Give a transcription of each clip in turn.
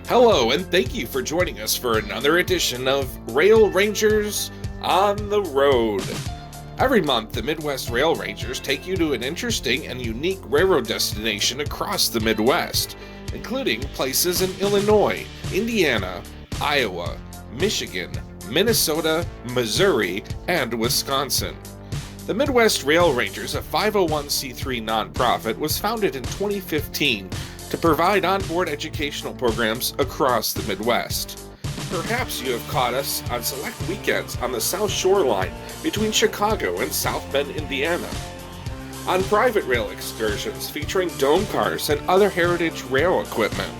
Hello, and thank you for joining us for another edition of Rail Rangers on the Road. Every month, the Midwest Rail Rangers take you to an interesting and unique railroad destination across the Midwest, including places in Illinois, Indiana, Iowa, Michigan, Minnesota, Missouri, and Wisconsin. The Midwest Rail Rangers, a 501c3 nonprofit, was founded in 2015 to provide onboard educational programs across the Midwest. Perhaps you have caught us on select weekends on the South Shore Line between Chicago and South Bend, Indiana, on private rail excursions featuring dome cars and other heritage rail equipment,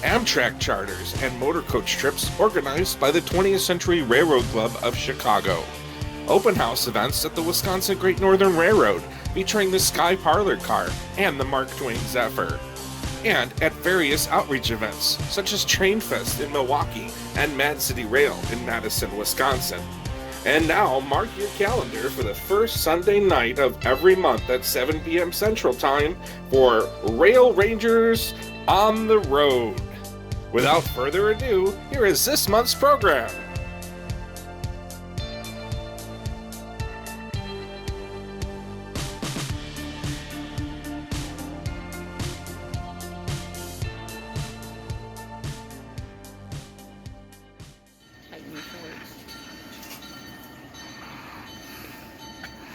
Amtrak charters and motor coach trips organized by the 20th Century Railroad Club of Chicago, open house events at the Wisconsin Great Northern Railroad featuring the Sky Parlor car and the Mark Twain Zephyr, and at various outreach events such as Train Fest in Milwaukee and Mad City Rail in Madison, Wisconsin. And now mark your calendar for the first Sunday night of every month at 7 p.m. Central Time for Rail Rangers on the Road. Without further ado, here is this month's program.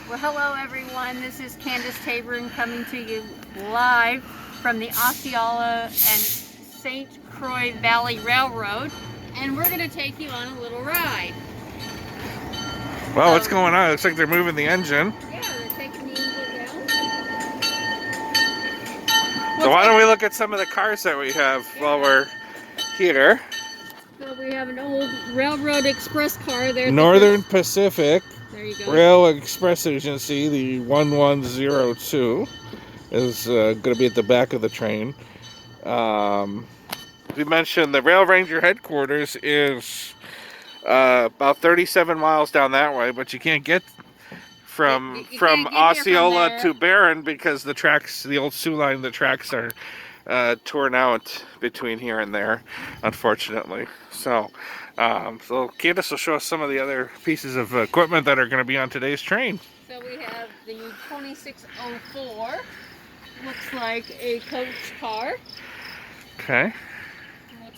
Well, hello everyone. This is Candace Tabron coming to you live from the Osceola and St. Croix Valley Railroad, and we're going to take you on a little ride. Well, what's going on? It looks like they're moving the engine. Yeah, they're taking the engine down. So why don't we look at some of the cars that we have while we're here. So we have an old Railroad Express car there. Northern Pacific There you go. Rail Express Agency, the 1102, is going to be at the back of the train. We mentioned the Rail Ranger headquarters is about 37 miles down that way, but you can't get from Osceola to Barron because the tracks, the old Sioux line, the tracks are torn out between here and there, unfortunately. So Candace will show us some of the other pieces of equipment that are going to be on today's train. So we have the 2604. Looks like a coach car. Okay.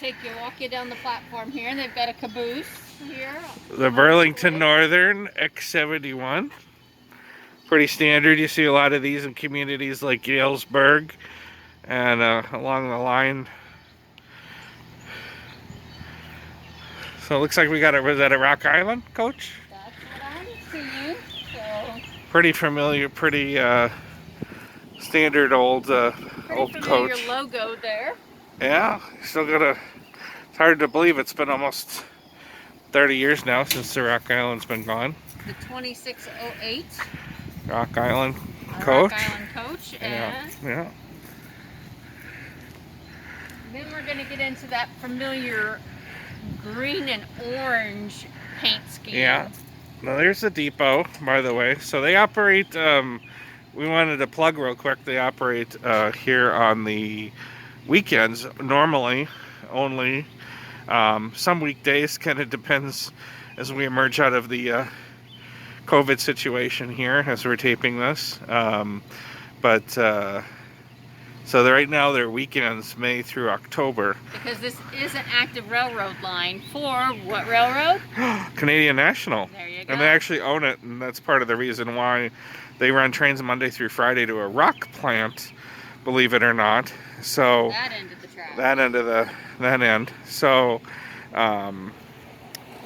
We'll walk you down the platform here, and they've got a caboose here. The Burlington Northern X71. Pretty standard. You see a lot of these in communities like Galesburg and along the line. So it looks like we got was that a Rock Island coach? That's what I'm seeing. So pretty familiar, pretty standard old old coach. Logo there. Yeah, still got a. It's hard to believe it's been almost 30 years now since the Rock Island's been gone. The 2608. Rock Island coach. Rock Island coach, and yeah. Then we're going to get into that familiar green and orange paint scheme. Yeah. Now there's the depot, by the way. So they operate. We wanted to plug real quick. They operate here on the weekends normally only. Some weekdays, kind of depends as we emerge out of the COVID situation here as we're taping this. So right now they're weekends, May through October. Because this is an active railroad line for what railroad? Canadian National. There you go. And they actually own it, and that's part of the reason why they run trains Monday through Friday to a rock plant, believe it or not. So that end of the track. That end. So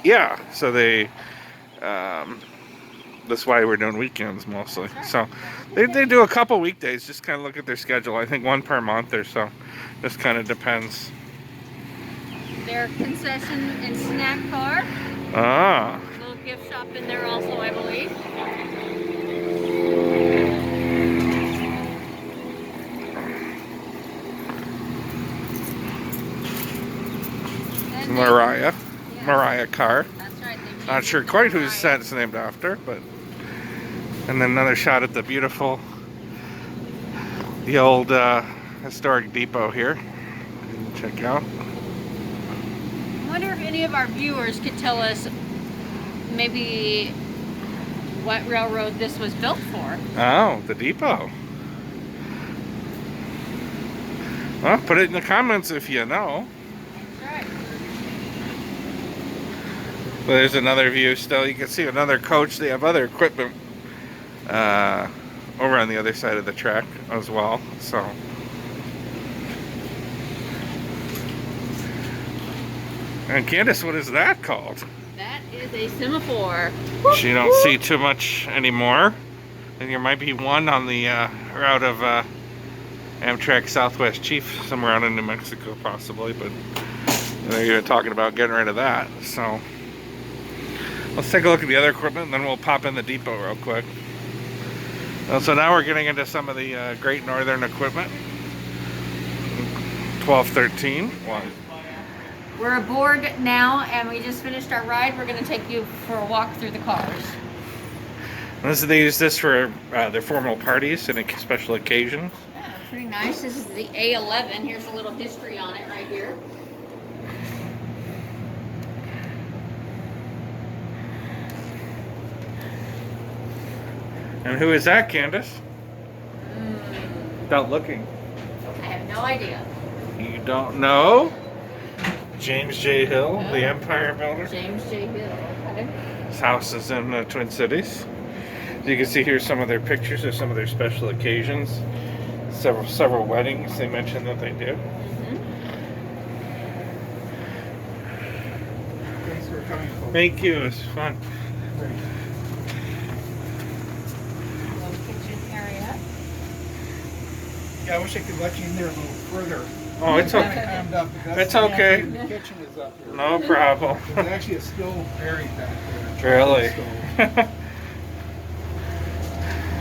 yeah, so they that's why we're doing weekends mostly. So they do a couple weekdays, just kind of look at their schedule. I think one per month or so. Just kind of depends. Their concession and snack car. Ah. Little gift shop in there also, I believe. Mariah car. That's right. Not sure quite whose it's named after, but. And then another shot at the old historic depot here. Check out. wonder if any of our viewers could tell us maybe what railroad this was built for. Oh, the depot. Well, put it in the comments if you know. That's right. Well, there's another view still. You can see another coach. They have other equipment over on the other side of the track as well. So, and Candace, what is that called? That is a semaphore. You don't see too much anymore. And there might be one on the route of Amtrak Southwest Chief somewhere out in New Mexico, possibly. But they're talking about getting rid of that. So let's take a look at the other equipment, and then we'll pop in the depot real quick. So now we're getting into some of the Great Northern equipment. 1213. Wow. We're aboard now, and we just finished our ride. We're going to take you for a walk through the cars. They use this for their formal parties and special occasions. Yeah, pretty nice. This is the A11. Here's a little history on it right here. And who is that, Candace? Without looking. I have no idea. You don't know? James J. Hill, No. the Empire Builder. James J. Hill. Okay. His house is in the Twin Cities. As you can see here some of their pictures of some of their special occasions. Several weddings they mentioned that they do. Thanks for coming, folks. Thank you, it was fun. Little kitchen area. Yeah, I wish I could let you in there a little further. Oh, it's Kinda okay. crammed up, but It's the okay. The kitchen is up here. No problem. There's actually a stove buried back there. Really? Stove.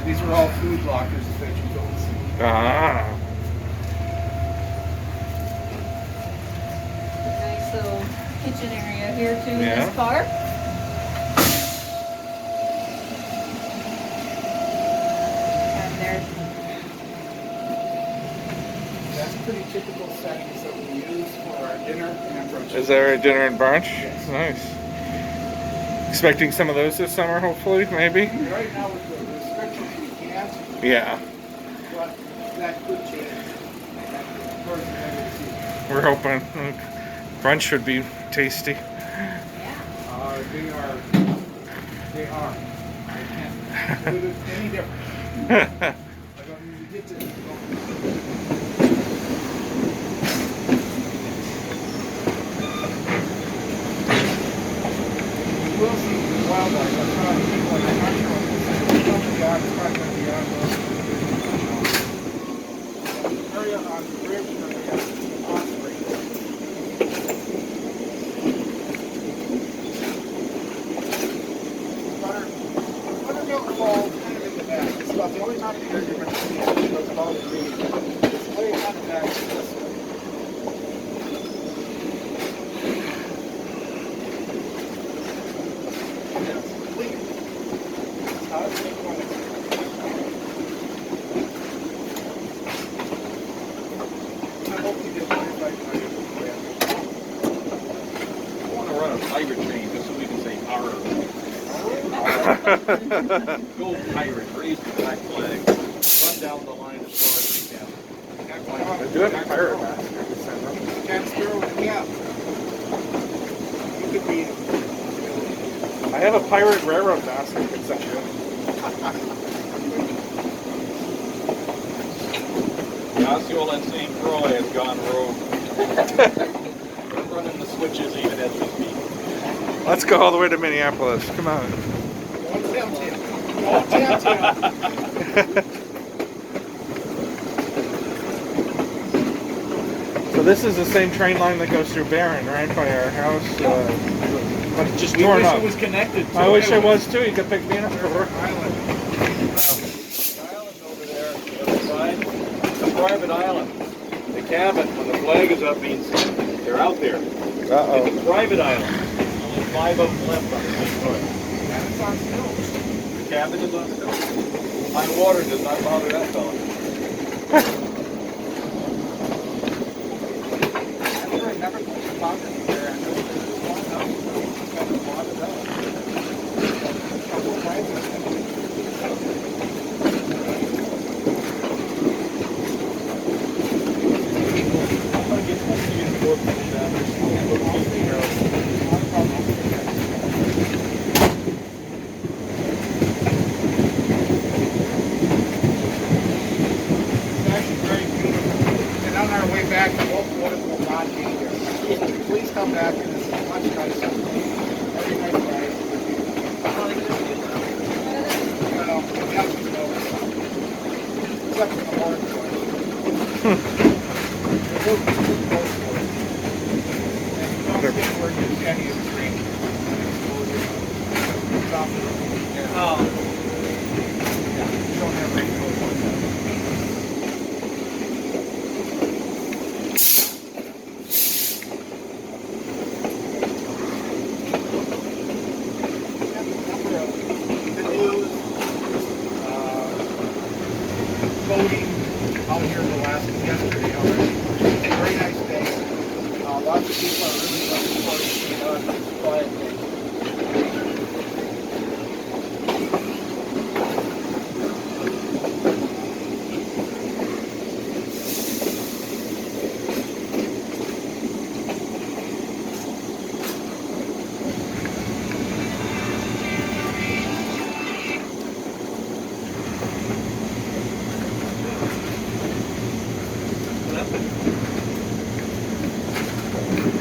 These are all food lockers that you don't see. Ah. Nice little kitchen area here too in Yeah. this car. And there's That's pretty typical settings that we use for our dinner and brunch. Is there a dinner and brunch? Yes. Nice. Expecting some of those this summer, hopefully, maybe? Right now with the restrictions we can't, Yeah. but that could change. Towards the end of the season. We're hoping. Brunch should be tasty. yeah. They are. I can't do it any different. I don't need to get to You will see wildlife. I'm trying to think like I'm not sure what this is. It's probably beyond, it's probably going to be on the area on the bridge where they have ospreys. Buttermilk Falls kind of in the back. It's about the only time of year you're going to see it because of all the green. It's way on the back this way. Yes, clean. It's not a big one. I hope you get my right by you. I want to run a pirate train just so we can say "arr." Go pirate, raise the black flag, run down the line as far as we can. They're doing a pirate master. Jack Sparrow, yeah. You could be. I have a pirate railroad master concession. The Osceola and St. Croix has gone rogue. They're running the switches even as we speak. Let's go all the way to Minneapolis. Come on. Don't tempt him. Don't tempt him. So this is the same train line that goes through Barron, right, by our house? But it's just torn up. It was connected to I wish it was too. You could pick me up for work. Island. The island over there, the other side, it's a private island. The cabin, when the flag is up, means they're out there. It's Uh-oh. a private island. Only 5 of them left on the main hood. And it's on snow. The cabin is on still. High water does not bother that fella. I never put the pocket there. I know back, both waters will not be here. Please come back, and this is much nicer. Very nice guys. Well, we have to know. Except for the water. Where you can't even drink. Oh. Yeah, you don't have raincoat. Boating out here in Alaska yesterday already. Very nice day. Lots of people are really looking forward to seeing us. It's a quiet day.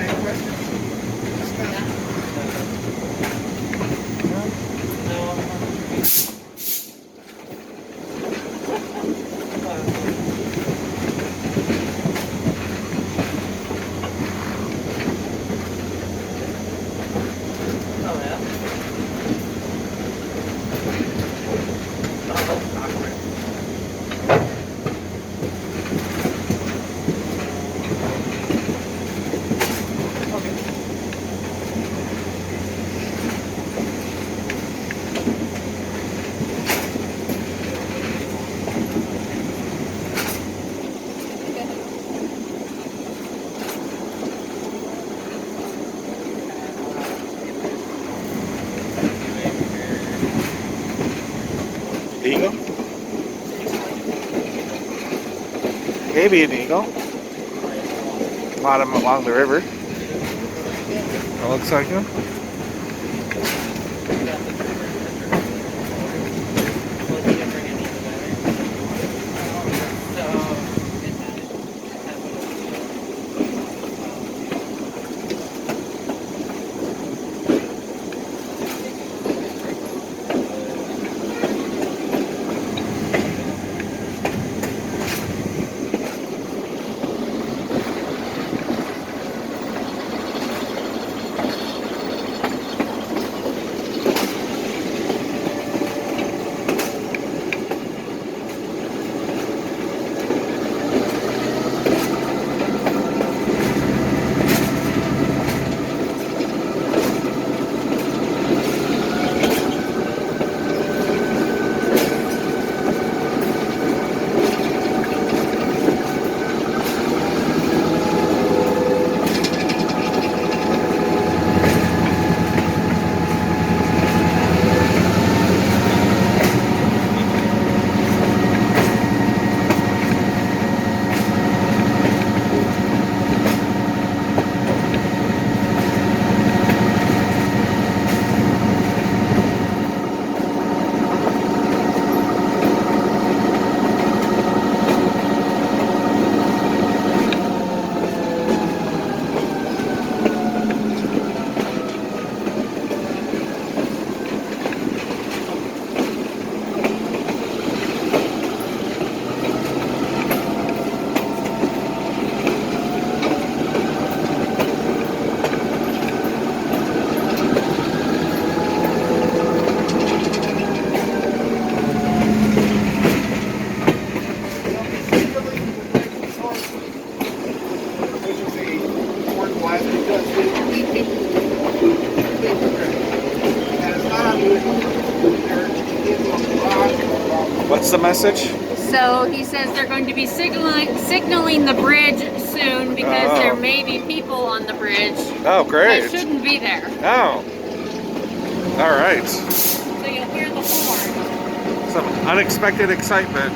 Any questions? Eagle? Maybe an eagle. Bottom along the river. It looks like him. What's the message? So he says they're going to be signaling the bridge soon because there may be people on the bridge. Oh, great. That shouldn't be there. Oh. All right. So you'll hear the horn. Some unexpected excitement.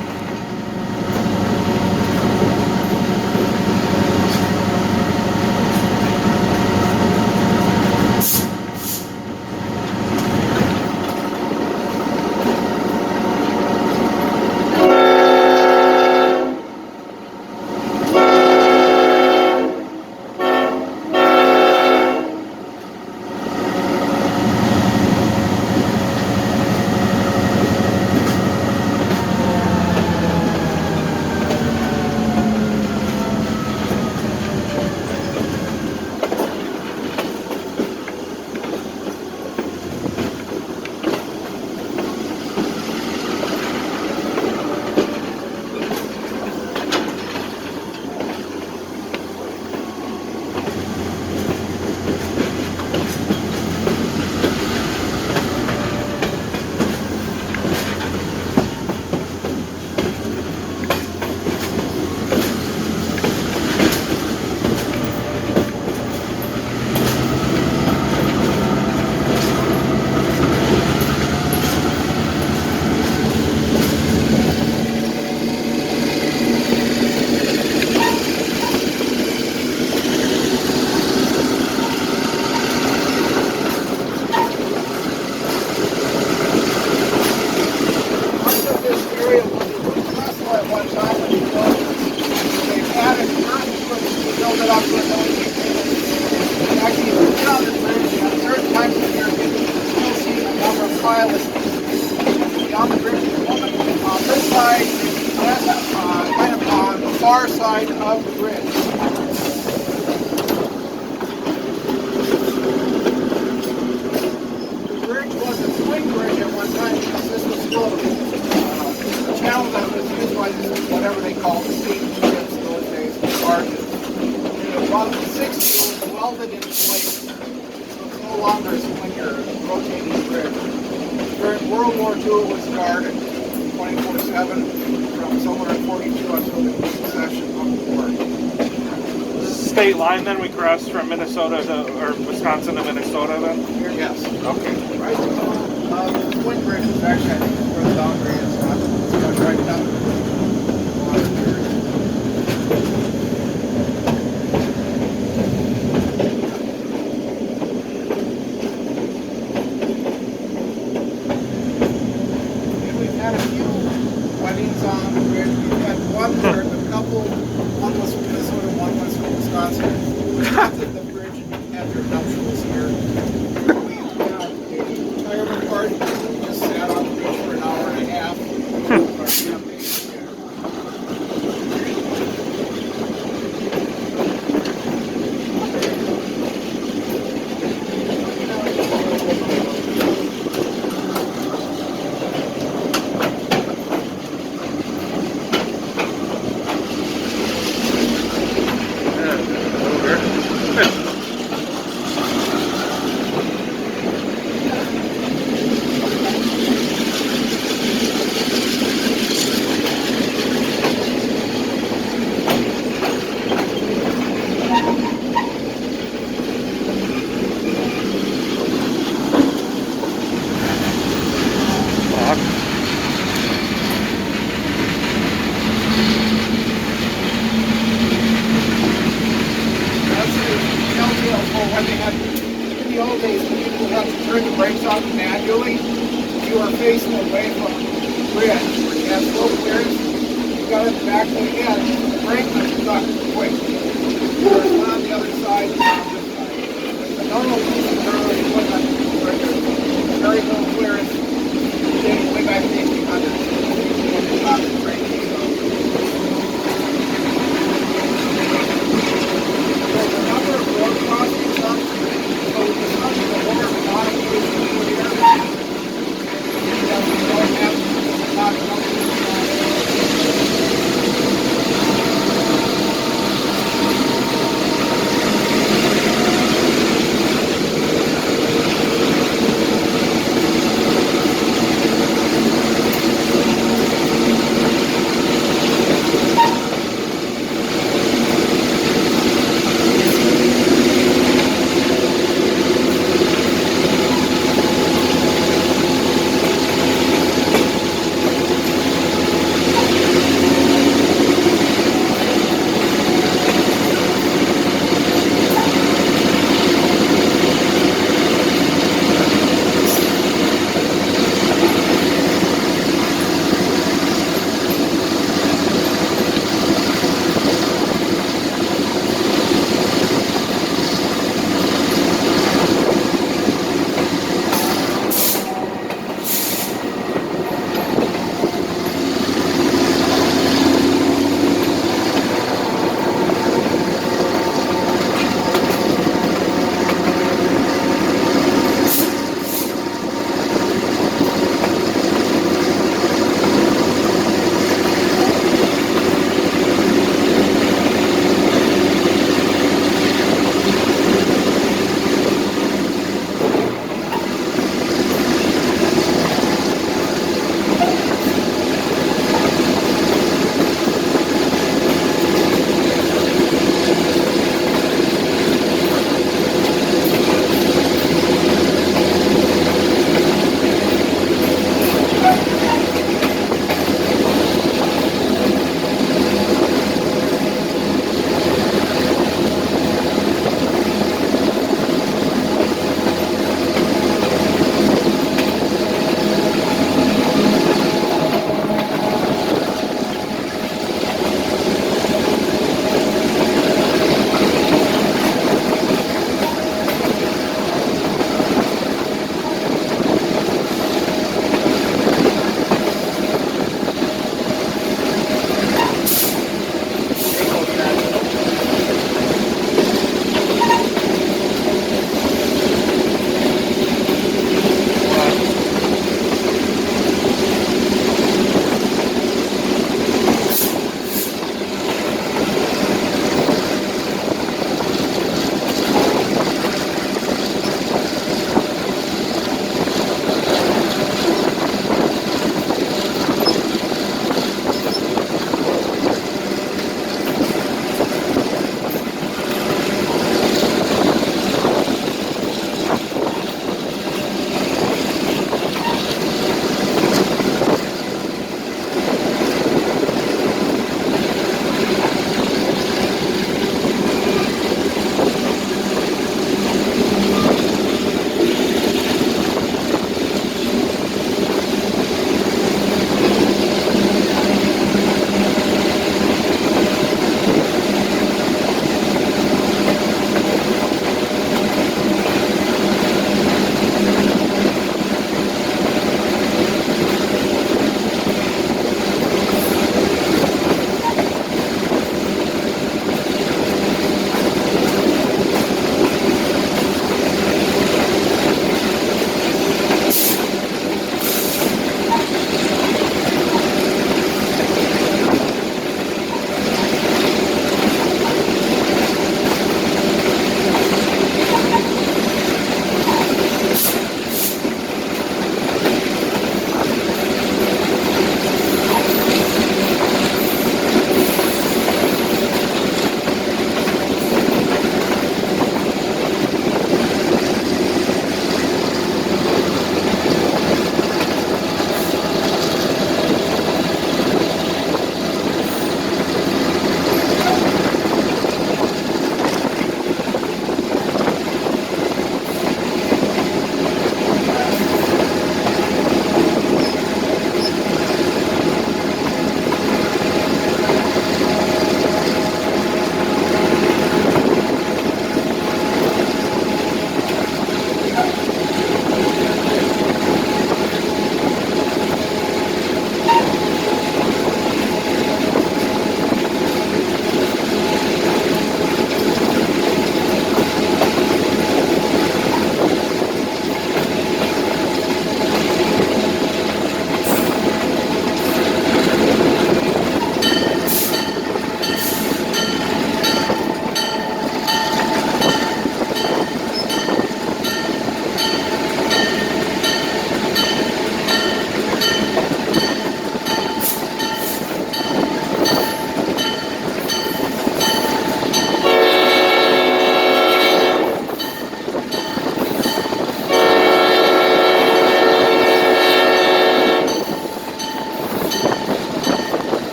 build it up so it don't keep it. Actually, if you get on the bridge at certain times of year, you'll see a number of pilots on the bridge. This side, kind of on the far side of the bridge. The bridge was a swing bridge at one time because this was still the channel that was used by this, whatever they call the steam ships those days, the barges. And about the 60s, it was welded into place, so it's no longer a swinger, rotating bridge. During World War II, it was guarded 24/7 from somewhere in 42 until the secession of the war. State line then we crossed from Minnesota to, or Wisconsin to Minnesota then? Yes. Okay. Right, the swing bridge is actually, I think, where the boundary is. It's got right down the water there. And we've had a few weddings on the bridge. We've had one where the couple, one was from Minnesota, one was from Wisconsin, adopted the bridge and had their nuptials here. We had a retirement party. We just sat on the bridge for an hour and a half. Our champagne dinner. That's the telltale for when they had, in the old days, when people had to turn the brakes on manually, if you were facing away from the bridge, where you had slow clearance, you got it back to the end, the brake was stuck quick. Whereas when on the other side, it's on this side. The normal early equipment, where there's very low clearance, dating way back to 1800s, when they got the brake came out. There's a number of road crossings on the bridge, so we can come to the lower and bottom station here. We don't have not enough.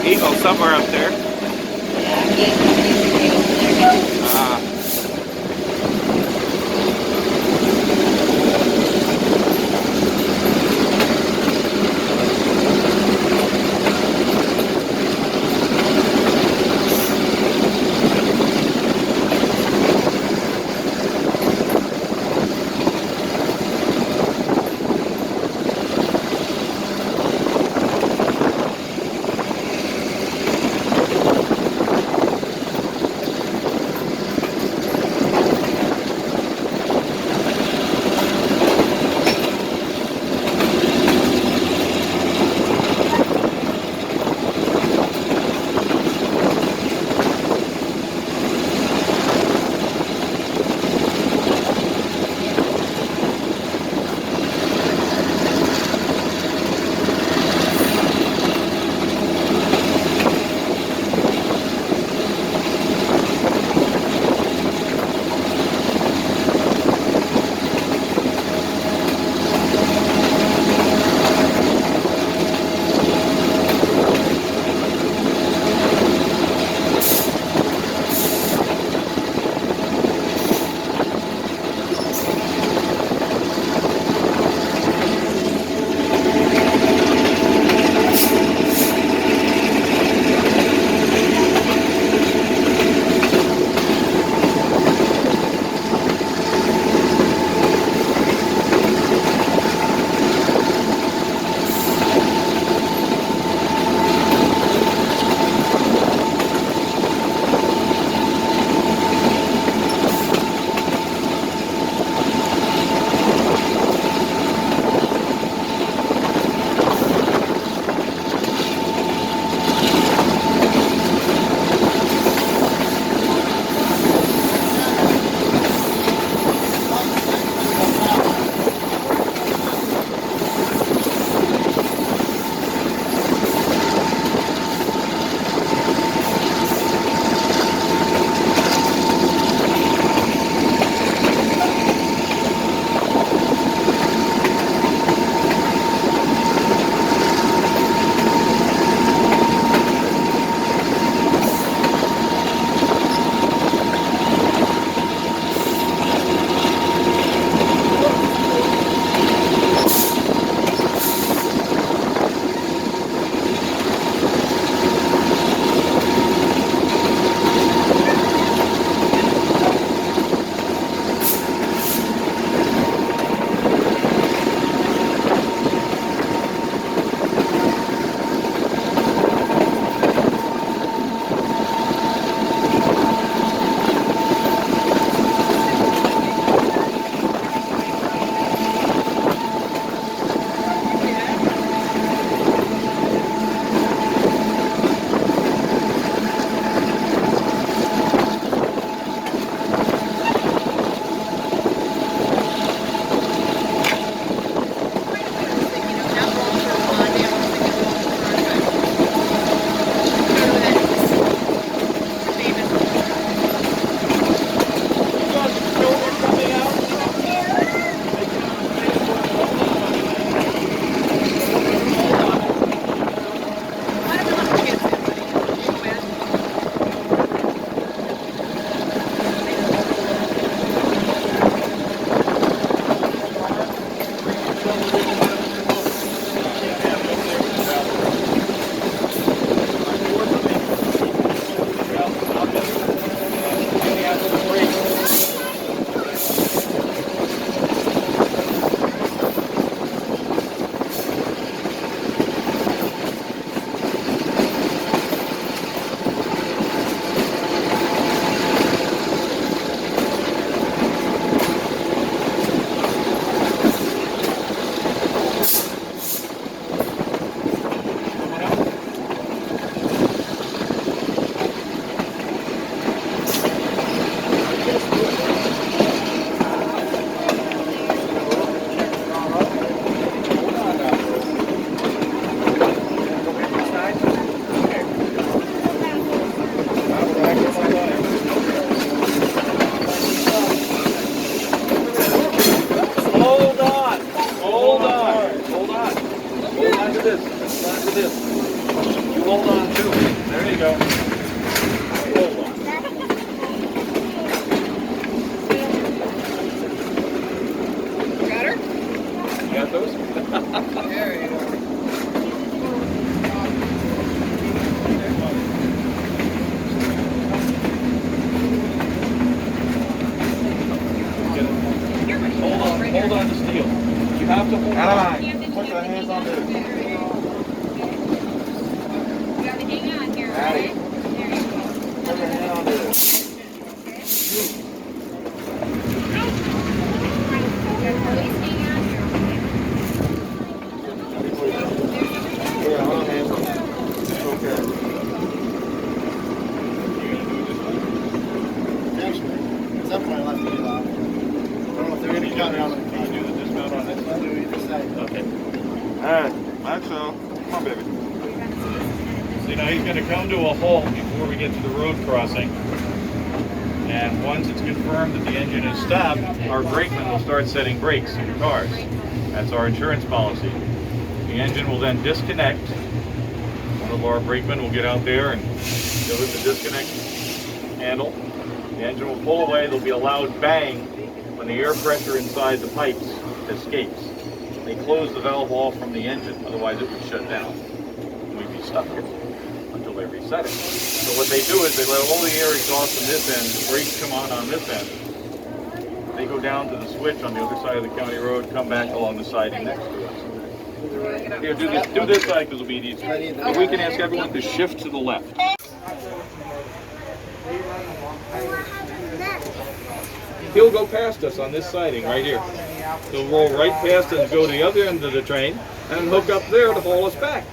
Eagle somewhere up there. Ah. this. Hold on to this. You hold on too. you go. Hold on. Got her? You got those? There you go. Hold on to steel. You have to hold on. Put your hands on this. You gotta hang on here, right? There you go. Put your hand on this. Please hang on here, Yeah, hold on, hands on that. Okay. Actually, at some point I'll have to do that. I don't know if they're going to count it out. Can you do the dismount on this? I'll do either side. Okay. Alright, Maxwell. Come on, baby. See, now he's going to come to a halt before we get to the road crossing. And once it's confirmed that the engine is stopped, our brakeman will start setting brakes in the cars. That's our insurance policy. The engine will then disconnect. One of our brakemen will get out there and deal with the disconnect handle. The engine will pull away. There'll be a loud bang when the air pressure inside the pipes escapes. They close the valve off from the engine, otherwise it would shut down. We'd be stuck here until they reset it. So what they do is they let all the air exhaust from this end, the brakes come on this end. They go down to the switch on the other side of the county road, come back along the siding next to us. Here, do this side because it'll be easier. And we can ask everyone to shift to the left. He'll go past us on this siding right here. He'll roll right past us and go to the other end of the train and hook up there to haul us back.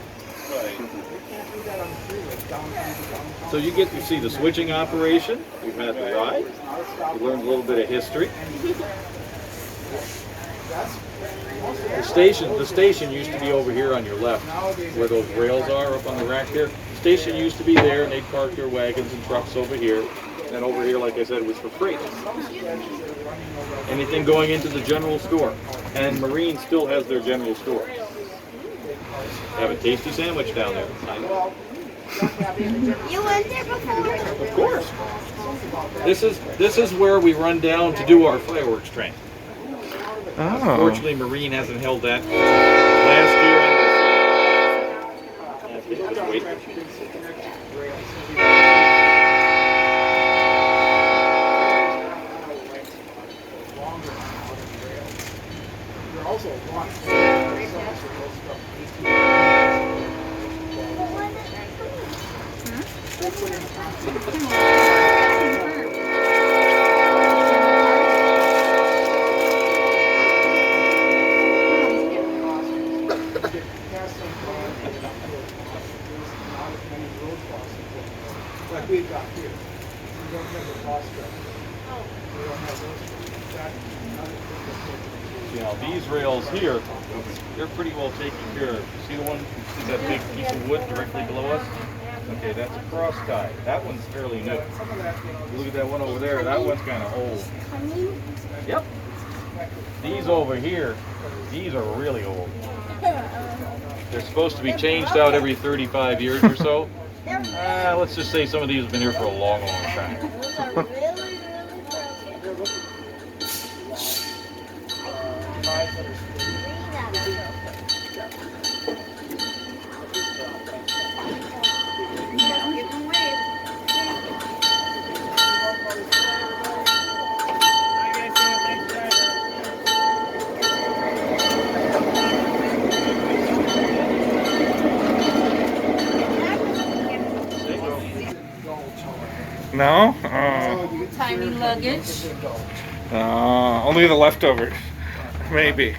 So you get to see the switching operation. We've had the ride. We learned a little bit of history. The station used to be over here on your left, where those rails are up on the rack there. The station used to be there, and they'd park their wagons and trucks over here. And over here, like I said, was for freight. Anything going into the general store. And Marine still has their general store. They have a tasty sandwich down there. You went there before? Of course. This is where we run down to do our fireworks train. Oh. Unfortunately, Marine hasn't held that last year. And just wait. Like we've got here. We don't have the prospect. We don't have those. Now these rails here, they're pretty well taken care of. See the one, see that big piece of wood directly below us? Okay, that's a cross tie. That one's fairly new. Look at that one over there, that one's kind of old. Yep. These over here, these are really old. They're supposed to be changed out every 35 years or so. Let's just say some of these have been here for a long, long time. No? Tiny luggage. Only the leftovers. Maybe.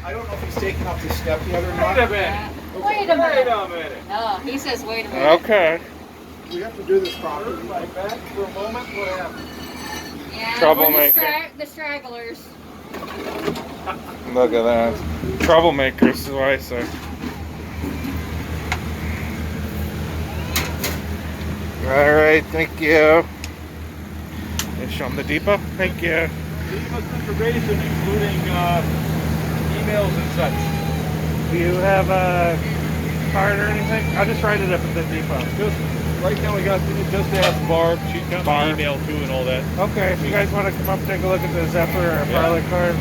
I don't know if he's taken up the step yet or Wait a not. minute. Wait a minute. Wait a minute. Oh, he says wait a minute. Okay. We have to do this properly. My back for a moment. What happened? Yeah, Troublemaker. we're the stragglers. Look at that. Troublemakers is what I say. Alright, thank you. Show them the depot. Thank you. Leave us information, including emails and such. Do you have card or anything? I'll just write it up at the depot. Just right now we got just ask Barb. She's got my email too and all that. Okay, if you guys want to come up and take a look at the Zephyr or Pilot card,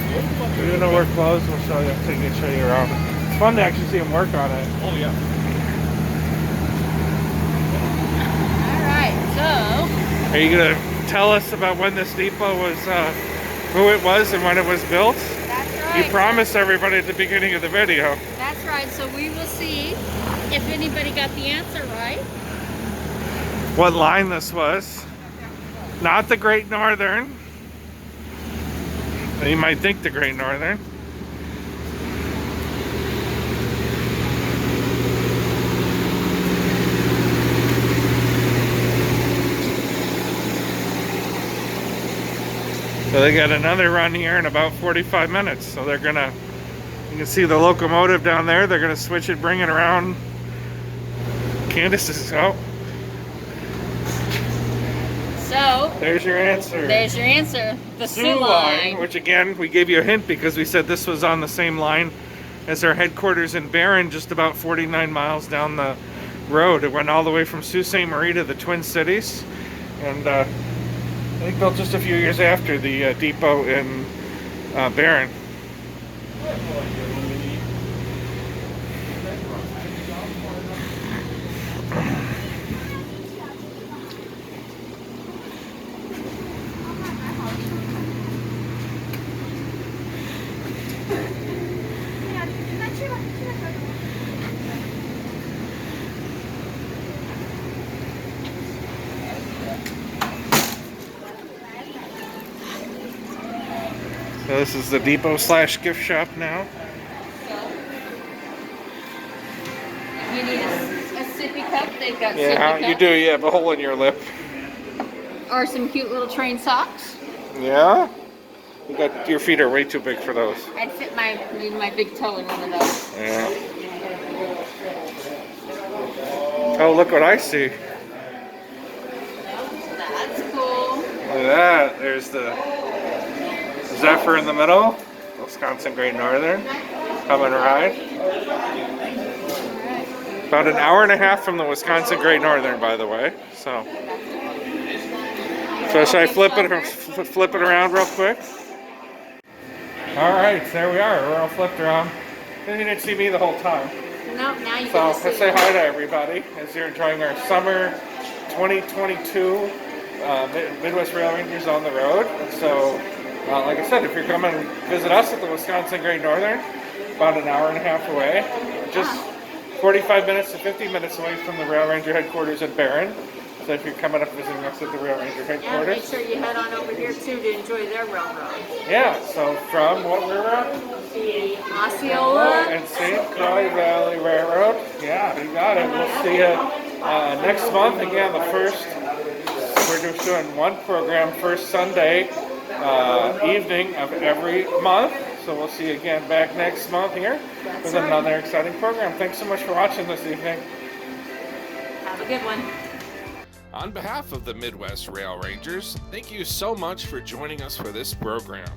even though we're closed, we'll show you. So you can show you around. It's fun to actually see them work on it. Oh yeah. All right, so Are you gonna tell us about when this depot was, who it was, and when it was built? that's right. You promised everybody at the beginning of the video. That's right. So we will see if anybody got the answer right. What line this was? Not the Great Northern. You might think the Great Northern. So they got another run here in about 45 minutes. So they're gonna, you can see the locomotive down there. They're gonna switch it, bring it around. Candace is, oh, So there's your answer. there's your answer. The Sioux Sioux line. which again, we gave you a hint because we said this was on the same line as our headquarters in Barron, just about 49 miles down the road. It went all the way from Sault Ste. Marie to the Twin Cities. And I think built just a few years after the depot in Barron. So this is the depot / gift shop now. You need a sippy cup. They've got Yeah, sippy cups. you do. You have a hole in your lip. Or some cute little train socks. Yeah? You got, your feet are way too big for those. I'd fit my big toe in one of those. Yeah. Oh, look what I see. That's cool. Look at that. There's the Zephyr in the middle. Wisconsin Great Northern. Come and ride. About an hour and a half from the Wisconsin Great Northern, by the way. So should I flip it around real quick? All right, there we are. We're all flipped around. You didn't see me the whole time. No, now you So can let's say hi to everybody as you're enjoying our summer 2022 Midwest Rail Rangers on the road. So, like I said, if you're coming to visit us at the Wisconsin Great Northern, about an hour and a half away, just 45 minutes to 50 minutes away from the Rail Ranger headquarters in Barron. So if you're coming up visiting us at the Rail Ranger Yeah, make headquarters. sure you head on over here too to enjoy their railroad. Yeah, so from what railroad? The Osceola. And St. Croix Valley Railroad. Yeah, you got it. We'll see you next month. Again, we're just doing one program first Sunday evening of every month. So we'll see you again back next month here with another exciting program. Thanks so much for watching this evening. Have a good one. On behalf of the Midwest Rail Rangers, thank you so much for joining us for this program.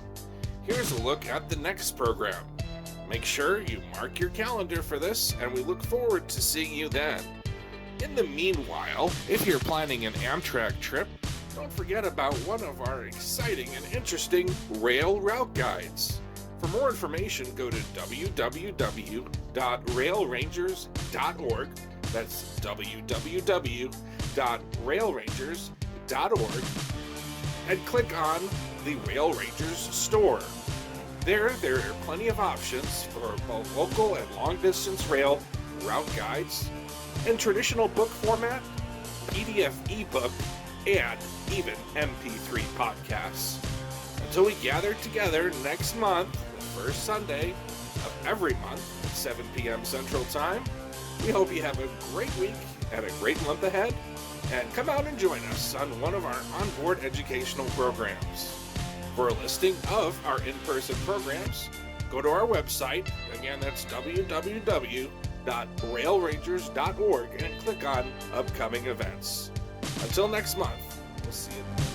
Here's a look at the next program. Make sure you mark your calendar for this, and we look forward to seeing you then. In the meanwhile, if you're planning an Amtrak trip, don't forget about one of our exciting and interesting rail route guides. For more information, go to www.railrangers.org. That's www.railrangers.org, and click on the Rail Rangers store. There are plenty of options for both local and long-distance rail route guides, in traditional book format, PDF ebook, and even MP3 podcasts. Until we gather together next month, the first Sunday of every month at 7 p.m. Central Time, we hope you have a great week and a great month ahead, and come out and join us on one of our onboard educational programs. For a listing of our in-person programs, go to our website. Again, that's www.railrangers.org, and click on upcoming events. Until next month, we'll see you then.